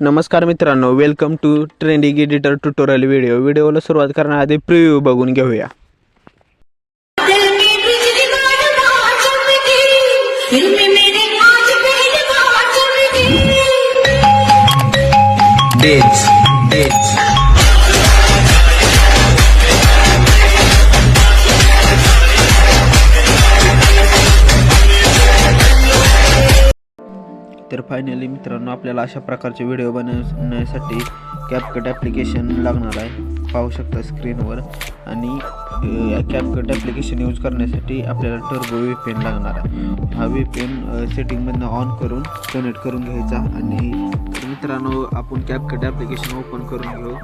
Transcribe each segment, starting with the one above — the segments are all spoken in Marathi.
नमस्कार मित्रांनो, welcome to trending editor tutorial व्हिडिओला सुरुवात करण्याआधी प्रिव्ह्यू बघून घेऊया. तर फायनली मित्रांनो, आपल्याला अशा प्रकारचे व्हिडिओ बनवण्यासाठी कॅपकट ॲप्लिकेशन लागणार आहे. पाहू शकता स्क्रीनवर. आणि कॅपकट ॲप्लिकेशन यूज करण्यासाठी आपल्याला टर्बो VPN लागणार आहे. हा VPN सेटिंगमधनं ऑन करून कनेक्ट करून घ्यायचा. आणि मित्रांनो, आपण कॅपकट ॲप्लिकेशन ओपन करून घेऊ.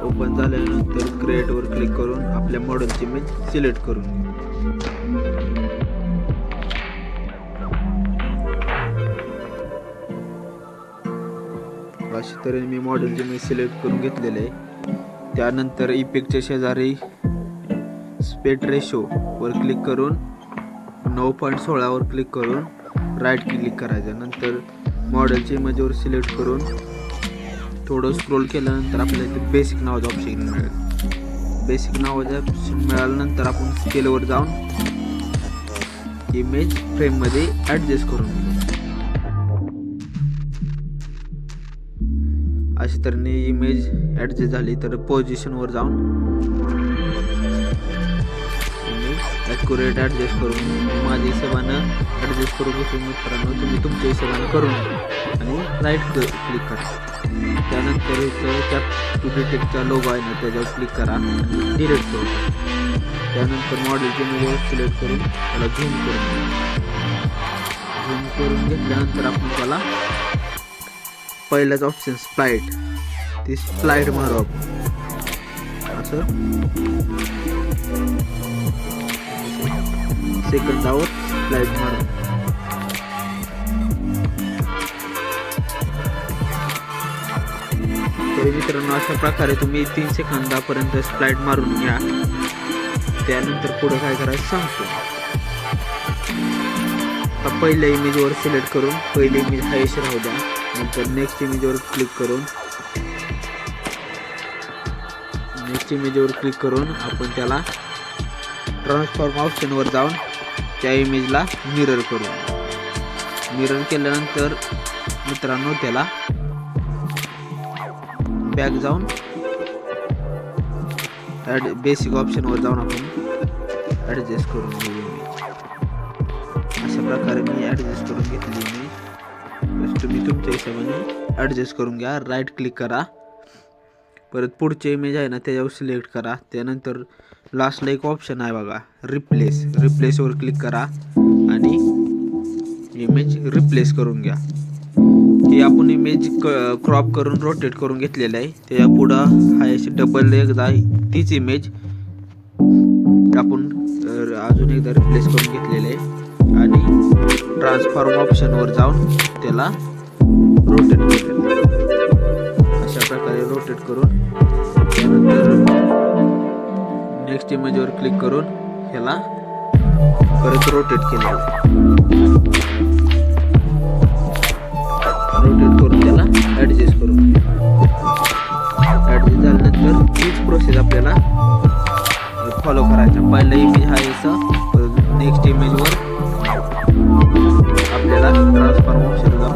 ओपन झाल्यानंतर क्रिएटवर क्लिक करून आपल्या मॉडेलची इमेज सिलेक्ट करून घेऊ. अशा तऱ्हेने मी मॉडेलचे मी सिलेक्ट करून घेतलेले आहे. त्यानंतर इफेक्टच्या शेजारी स्पेट रेशो वर क्लिक करून 9.16 वर क्लिक करून राईट क्लिक करायचं. नंतर मॉडेलच्या इमेजवर सिलेक्ट करून थोडं स्क्रोल केल्यानंतर आपल्याला इथे बेसिक नावाचं ऑप्शन मिळेल. बेसिक नावाचं ऑप्शन मिळाल्यानंतर आपण स्केलवर जाऊन इमेज फ्रेममध्ये ॲडजस्ट करून घेऊ. अशा तऱ्हेने इमेज ॲडजस्ट झाली तर पोझिशनवर जाऊन इमेज ॲक्युरेट ॲडजस्ट करून माझ्या हिशोबानं ॲडजस्ट करून घेतो. मित्रांनो, तुम्ही तुमच्या हिशोबानं करून आणि राईट क्लिक करा. त्यानंतर इथं कॅप टू डिटेक्टचा लोगो आहे ना, त्याच्यावर क्लिक करा आणि डिलीट करू. त्यानंतर मॉडेलचे इमेजवर सिलेक्ट करून त्याला झूम करून घेतल्यानंतर आपण त्याला पहिलाच ऑप्शन स्प्लाइट, ती स्प्लाइट मारू आपण. असं सेकंदावर स्प्लाइट मारू. तर मित्रांनो, अशा प्रकारे तुम्ही 3 सेकंदापर्यंत स्प्लाइट मारून घ्या. त्यानंतर पुढे काय करायचं सांगतो. आता पहिल्या इमेजवर सिलेक्ट करून पहिली इमेज हायेस्ट राहू द्या. नंतर नेक्स्ट इमेजवर क्लिक करून आपण त्याला ट्रान्सफॉर्म ऑप्शनवर जाऊन त्या इमेजला मिरर करू. मिरर केल्यानंतर मित्रांनो, त्याला बॅक जाऊन बेसिक ऑप्शनवर जाऊन आपण ॲडजस्ट करून घेऊ इमेज. अशा प्रकारे मी ॲडजस्ट करून घेतली इमेज. तुम्ही तुमच्या हिशोबाने ॲडजस्ट करून घ्या. राईट क्लिक करा. परत पुढचे इमेज आहे ना, त्याच्यावर सिलेक्ट करा. त्यानंतर लास्टला एक ऑप्शन आहे बघा, रिप्लेसवर क्लिक करा आणि इमेज रिप्लेस करून घ्या. ही आपण इमेज क्रॉप करून रोटेट करून घेतलेलं आहे. त्याच्या पुढं हा अशी डबल एकदा तीच इमेज आपण अजून एकदा रिप्लेस करून घेतलेलं आहे. आणि ट्रान्सफॉर्म ऑप्शनवर जाऊन त्याला रोटेट केलेलं. अशा प्रकारे रोटेट करून त्यानंतर नेक्स्ट इमेजवर क्लिक करून ह्याला परत रोटेट केलेलं. रोटेट करून त्याला ॲडजस्ट करून ॲडजस्ट झाल्यानंतर तीच प्रोसेस आपल्याला फॉलो करायचा. पहिला इमेज हा याचा, नेक्स्ट इमेजवर आपल्याला ट्रान्सफॉर्म ऑप्शन जाऊन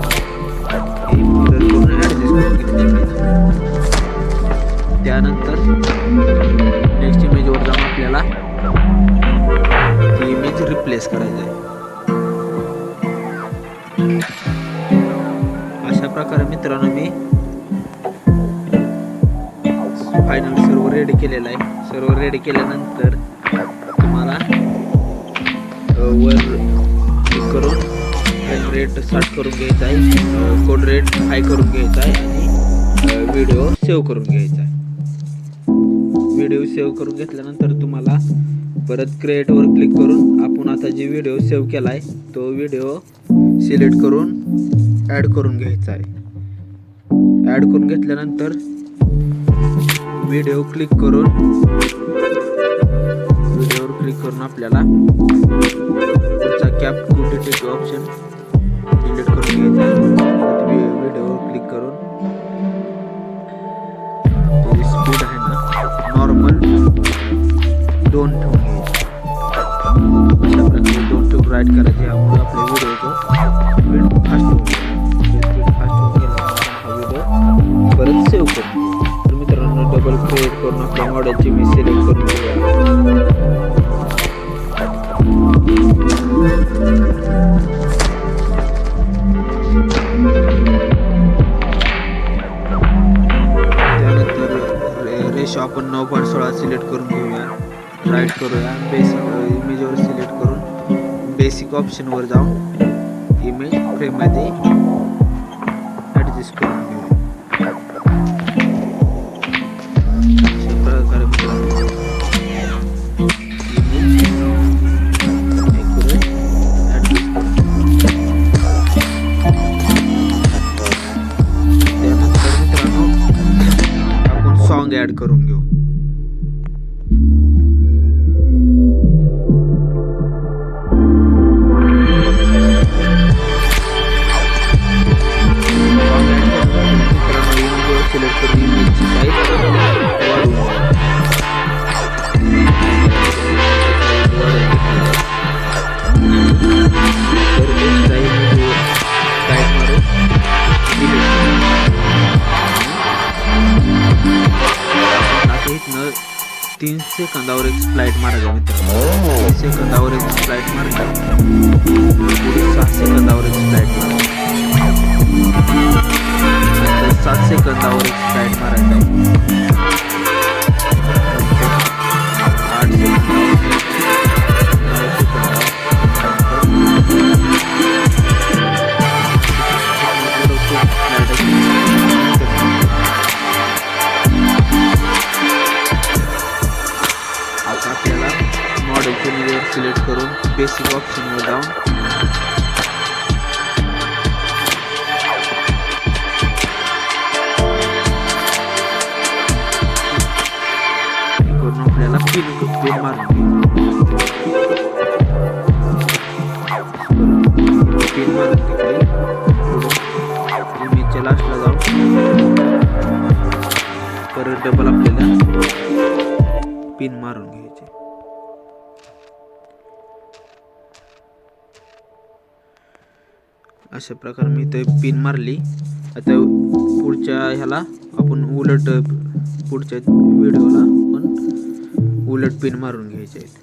मिरर करून ॲडजस्ट करून घेतली इमेज. त्यानंतर नेक्स्ट इमेजवर जाऊन आपल्याला ती इमेज रिप्लेस करायची आहे. अशा प्रकारे मित्रांनो, मी फायनल सर्व रेडी केलेला आहे. सर्व रेडी केल्यानंतर तुम्हाला वर क्लिक करून फ्रेम रेट स्टार्ट करून घ्यायचा आहे, कोड रेट हाय करून घ्यायचा आहे आणि व्हिडिओ सेव्ह करून घ्यायचा आहे. व्हिडिओ सेव्ह करून घेतल्यानंतर तुम्हाला परत क्रिएटवर क्लिक करून आपण आता जे व्हिडिओ सेव्ह केला आहे तो व्हिडिओ सिलेक्ट करून ॲड करून घ्यायचा आहे. ॲड करून घेतल्यानंतर व्हिडिओवर क्लिक करून आपल्याला पुढचा cap to detect option delete करून राईट करूया, बेसिक इमेजवर सिलेक्ट करून बेसिक ऑप्शनवर जाऊन इमेज फ्रेममध्ये ॲडजस्ट करून घेऊया. अशा प्रकारे मित्रांनो इमेज ॲक्युरेट ॲडजस्ट करून त्यानंतर मित्रांनो आपण सॉन्ग ॲड करून घेऊ. सिलेक्ट करून इमेजची साईज वाढवून आता इथनं 3 सेकंदावर एक स्लाइड मारायचा मित्रांनो. 3 सेकंदावर एक स्लाइड मारायचा, 6 सेकंदावर एक स्लाइड मारायचा, 7 सेकंदावर एक स्लाइड मारायचा आहे, 8 सेकंदावर, 9 सेकंदावर, आता आपल्याला मॉडेलचे लेयर सिलेक्ट करून बेसिक ऑप्शनवर जाऊन आपल्याला पिन मारून घेतली. इमेजच्या लास्टला जाऊन परत डबल आपल्याला पिन मारून घ्यायचे. अशा प्रकारे मी ते पिन मारली. आता पुढच्या ह्याला आपण उलट पुढच्या व्हिडिओला आपण उलट पिन मारून घ्यायचे आहेत.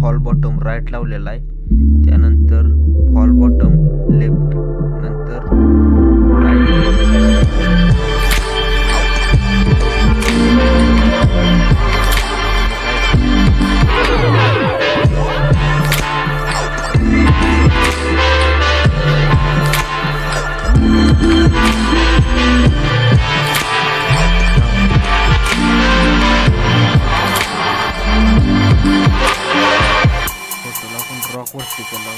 फॉल बॉटम राईट लावलेला आहे, त्यानंतर फॉल बॉटम लेफ्ट, नंतर रॉक वरती केला.